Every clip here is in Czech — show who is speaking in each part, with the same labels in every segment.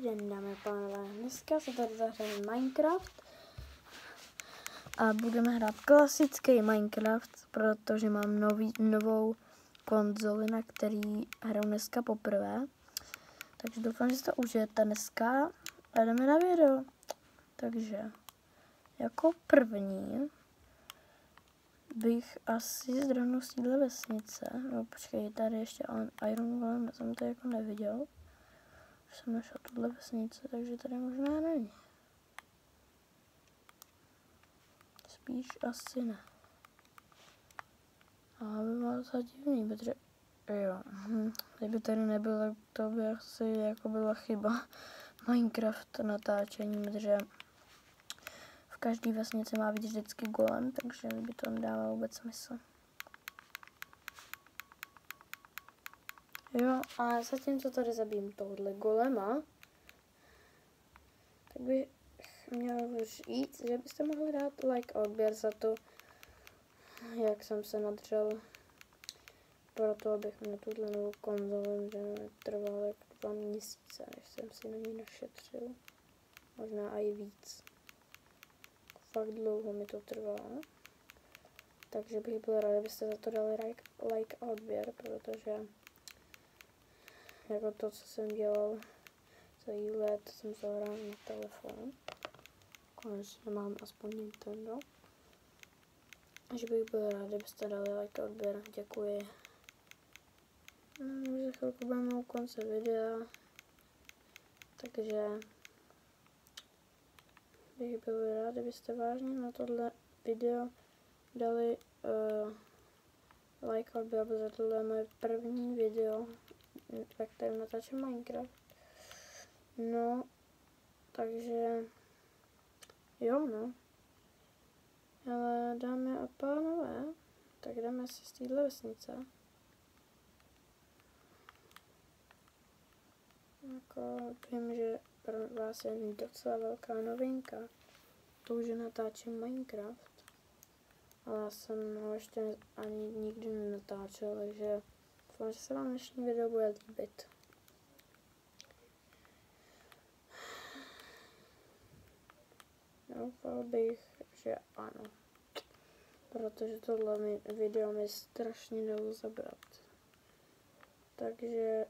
Speaker 1: den, dámy a pánové. Dneska se tady zahrajeme Minecraft a budeme hrát klasický Minecraft, protože mám novou konzoli, na který hraju dneska poprvé. Takže doufám, že si to užijete dneska a jdeme na video. Takže jako první bych asi zdrhnul z téhle vesnice. No počkej, tady ještě Iron Golem, jsem to jako neviděl. Jsem našel tuhle vesnice, takže tady možná není. Spíš asi ne. Ale by bylo docela divný, protože jo, kdyby tady nebylo, to by asi jako byla chyba Minecraft natáčení, protože v každé vesnici má být vždycky golem, takže by to nedávalo vůbec smysl. Jo, a zatímco tady zabijím tohle golema, tak bych měl říct, že byste mohli dát like a odběr za to, jak jsem se nadřel proto, abych měl tuhle novou konzoli, že mi trvalo jako 2 měsíce, než jsem si na ní našetřil. Možná i víc. Fakt dlouho mi to trvalo. Takže bych byl rád, abyste za to dali like a odběr, protože jako to, co jsem dělal celý let, jsem zahrál na telefon. Konečně mám aspoň Nintendo. Takže bych byl rád, kdybyste dali like a odběr. Děkuji. Už za chvilku budeme u konce videa. Takže bych byl rád, kdybyste vážně na tohle video dali like a odběr, protože tohle je moje první video, ve kterém natáčím Minecraft. No, takže jo, no. Ale dámy a pánové, tak jdeme si z téhle vesnice. Jako vím, že pro vás je docela velká novinka, to, že natáčím Minecraft. Ale já jsem ho ještě ani nikdy nenatáčel, takže doufám, že se vám dnešní video bude líbit. Doufal bych, že ano. Protože tohle video mi strašně dalo zabrat. Takže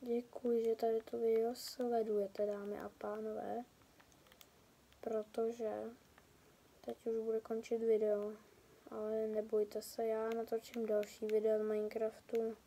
Speaker 1: děkuji, že tady to video sledujete, dámy a pánové. Protože teď už bude končit video. Ale nebojte se, já natočím další video z Minecraftu.